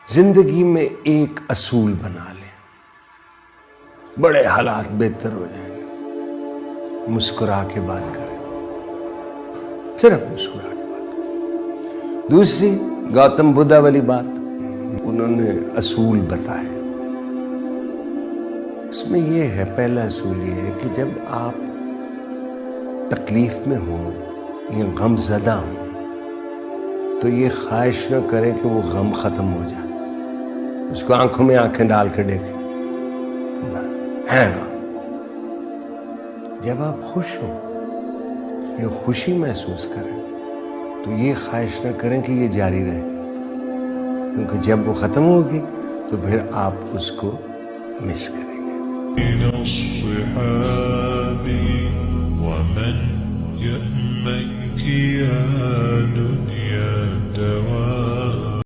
زندگی میں ایک اصول بنا لیں، بڑے حالات بہتر ہو جائیں گے۔ مسکرا کے بات کریں، صرف مسکرا کے بات کریں۔ دوسری گوتم بدھا والی بات، انہوں نے اصول بتائے، اس میں یہ ہے، پہلا اصول یہ ہے کہ جب آپ تکلیف میں ہوں یا غم زدہ ہوں تو یہ خواہش نہ کریں کہ وہ غم ختم ہو جائے، اس کو آنکھوں میں آنکھیں ڈال کے دیکھیں، ہے غم۔ جب آپ خوش ہوں یا خوشی محسوس کریں تو یہ خواہش نہ کریں کہ یہ جاری رہے، کیونکہ جب وہ ختم ہوگی تو پھر آپ اس کو مس کریں گے۔ من الصحاب ومن يأمنك يا دنيا دوام